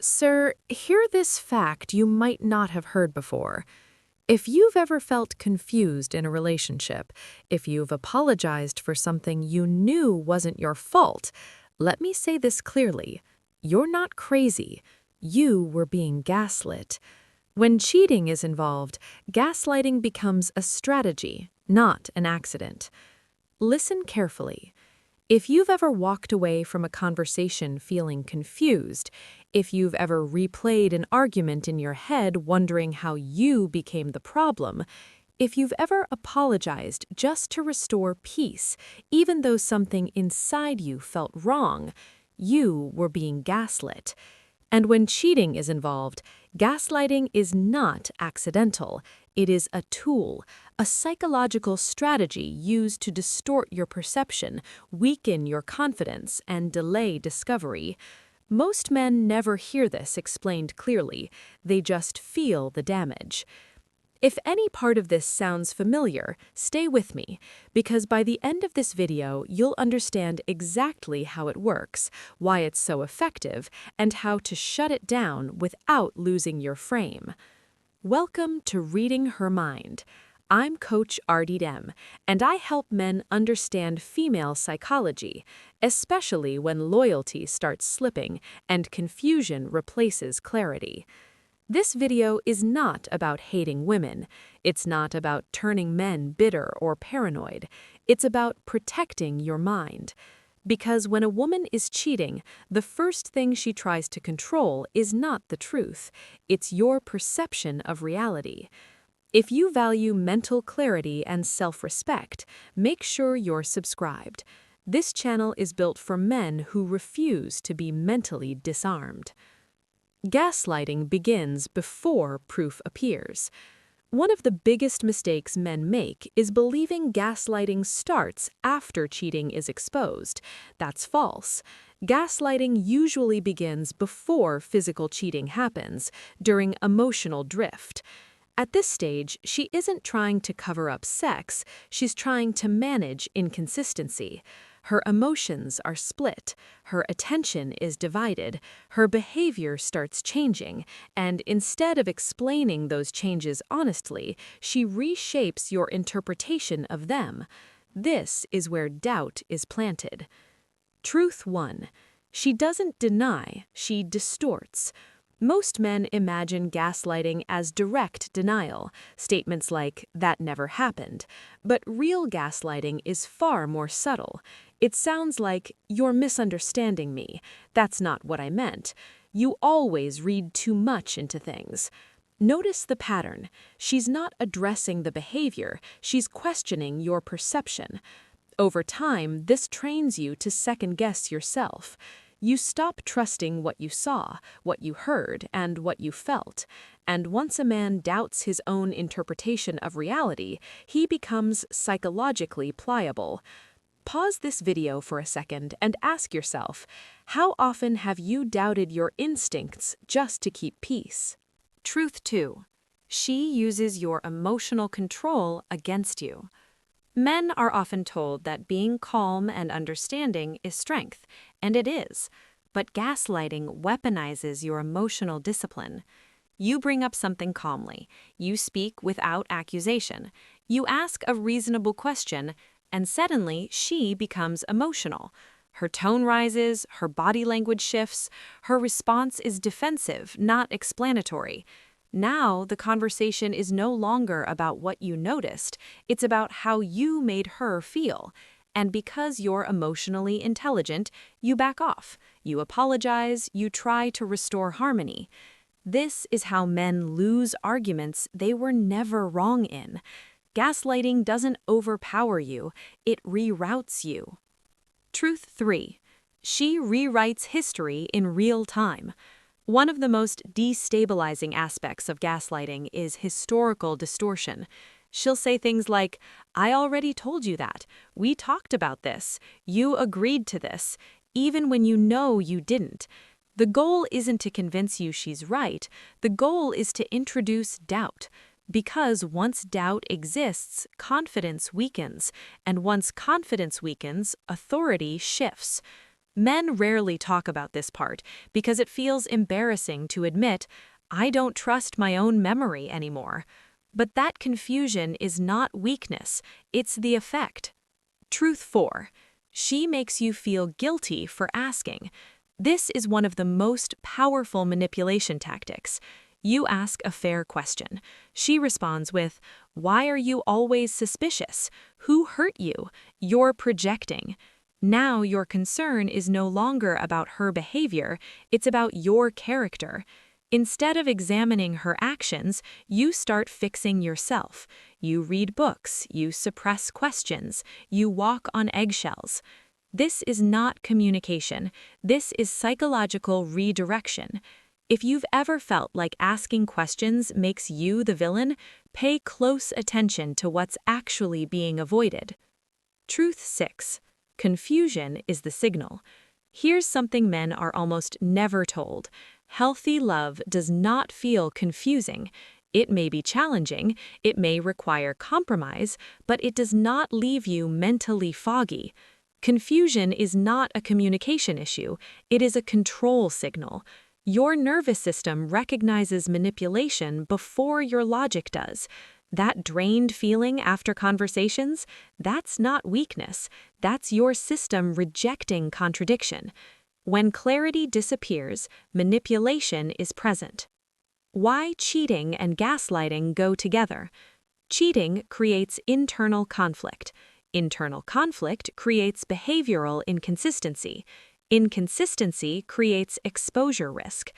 Sir, hear this fact you might not have heard before. If you've ever felt confused in a relationship, if you've apologized for something you knew wasn't your fault, let me say this clearly. You're not crazy. You were being gaslit. When cheating is involved, gaslighting becomes a strategy, not an accident. Listen carefully. If you've ever walked away from a conversation feeling confused, if you've ever replayed an argument in your head wondering how you became the problem, if you've ever apologized just to restore peace, even though something inside you felt wrong, you were being gaslit. And when cheating is involved, gaslighting is not accidental. It is a tool, a psychological strategy used to distort your perception, weaken your confidence, and delay discovery. Most men never hear this explained clearly. They just feel the damage. If any part of this sounds familiar, stay with me, because by the end of this video, you'll understand exactly how it works, why it's so effective, and how to shut it down without losing your frame. Welcome to Readinghermind. I'm Coach Ardem, and I help men understand female psychology, especially when loyalty starts slipping and confusion replaces clarity. This video is not about hating women. It's not about turning men bitter or paranoid. It's about protecting your mind. Because when a woman is cheating, the first thing she tries to control is not the truth. It's your perception of reality. If you value mental clarity and self-respect, make sure you're subscribed. This channel is built for men who refuse to be mentally disarmed. Gaslighting begins before proof appears. One of the biggest mistakes men make is believing gaslighting starts after cheating is exposed. That's false. Gaslighting usually begins before physical cheating happens, during emotional drift. At this stage, she isn't trying to cover up sex, she's trying to manage inconsistency. Her emotions are split, her attention is divided, her behavior starts changing, and instead of explaining those changes honestly, she reshapes your interpretation of them. This is where doubt is planted. Truth 1. She doesn't deny, she distorts. Most men imagine gaslighting as direct denial, statements like, "that never happened." But real gaslighting is far more subtle. It sounds like, "you're misunderstanding me. That's not what I meant. You always read too much into things." Notice the pattern. She's not addressing the behavior, she's questioning your perception. Over time, this trains you to second-guess yourself. You stop trusting what you saw, what you heard, and what you felt. And once a man doubts his own interpretation of reality, he becomes psychologically pliable. Pause this video for a second and ask yourself, how often have you doubted your instincts just to keep peace? Truth 2. She uses your emotional control against you. Men are often told that being calm and understanding is strength, and it is. But gaslighting weaponizes your emotional discipline. You bring up something calmly. You speak without accusation. You ask a reasonable question, and suddenly she becomes emotional. Her tone rises, her body language shifts, her response is defensive, not explanatory. Now, the conversation is no longer about what you noticed, it's about how you made her feel. And because you're emotionally intelligent, you back off, you apologize, you try to restore harmony. This is how men lose arguments they were never wrong in. Gaslighting doesn't overpower you, it reroutes you. Truth 3. She rewrites history in real time. One of the most destabilizing aspects of gaslighting is historical distortion. She'll say things like, "I already told you that. We talked about this. You agreed to this," even when you know you didn't. The goal isn't to convince you she's right. The goal is to introduce doubt. Because once doubt exists, confidence weakens. And once confidence weakens, authority shifts. Men rarely talk about this part because it feels embarrassing to admit, I don't trust my own memory anymore. But that confusion is not weakness, it's the effect. Truth 4. She makes you feel guilty for asking. This is one of the most powerful manipulation tactics. You ask a fair question. She responds with, why are you always suspicious? Who hurt you? You're projecting. Now your concern is no longer about her behavior, it's about your character. Instead of examining her actions, you start fixing yourself. You read books, you suppress questions, you walk on eggshells. This is not communication. This is psychological redirection. If you've ever felt like asking questions makes you the villain, pay close attention to what's actually being avoided. Truth 6. Confusion is the signal. Here's something men are almost never told. Healthy love does not feel confusing. It may be challenging, it may require compromise, but it does not leave you mentally foggy. Confusion is not a communication issue, it is a control signal. Your nervous system recognizes manipulation before your logic does. That drained feeling after conversations, that's not weakness, that's your system rejecting contradiction. When clarity disappears, manipulation is present. Why cheating and gaslighting go together? Cheating creates internal conflict. Internal conflict creates behavioral inconsistency. Inconsistency creates exposure risk.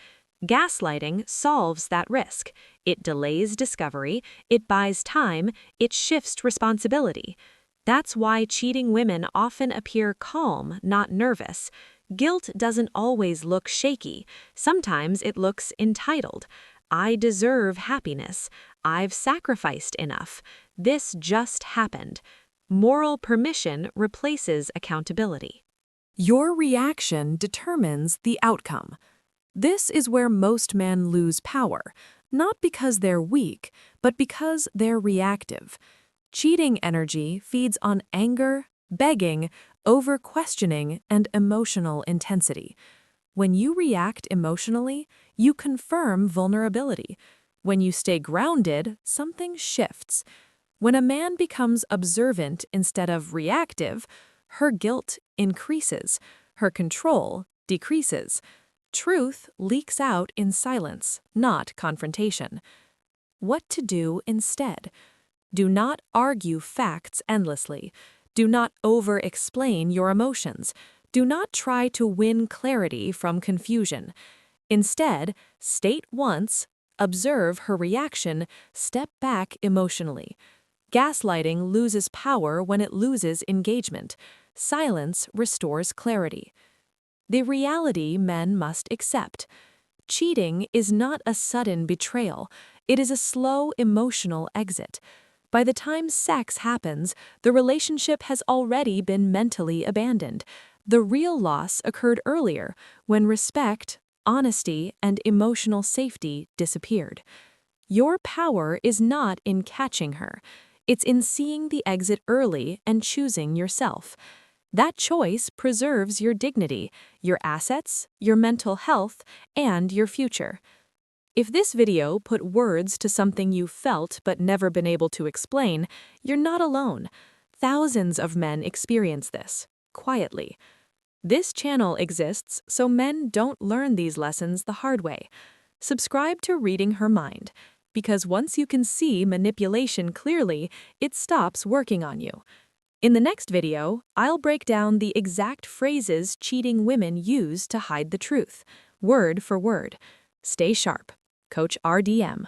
Gaslighting solves that risk. It delays discovery, it buys time, it shifts responsibility. That's why cheating women often appear calm, not nervous. Guilt doesn't always look shaky. Sometimes it looks entitled. I deserve happiness. I've sacrificed enough. This just happened. Moral permission replaces accountability. Your reaction determines the outcome. This is where most men lose power, not because they're weak, but because they're reactive. Cheating energy feeds on anger, begging, over-questioning, and emotional intensity. When you react emotionally, you confirm vulnerability. When you stay grounded, something shifts. When a man becomes observant instead of reactive, her guilt increases, her control decreases. Truth leaks out in silence, not confrontation. What to do instead? Do not argue facts endlessly. Do not over-explain your emotions. Do not try to win clarity from confusion. Instead, state once, observe her reaction, step back emotionally. Gaslighting loses power when it loses engagement. Silence restores clarity. The reality men must accept. Cheating is not a sudden betrayal. It is a slow emotional exit. By the time sex happens, the relationship has already been mentally abandoned. The real loss occurred earlier, when respect, honesty, and emotional safety disappeared. Your power is not in catching her. It's in seeing the exit early and choosing yourself. That choice preserves your dignity, your assets, your mental health, and your future. If this video put words to something you felt but never been able to explain, you're not alone. Thousands of men experience this, quietly. This channel exists so men don't learn these lessons the hard way. Subscribe to Readinghermind, because once you can see manipulation clearly, it stops working on you. In the next video, I'll break down the exact phrases cheating women use to hide the truth, word for word. Stay sharp. Coach RDM.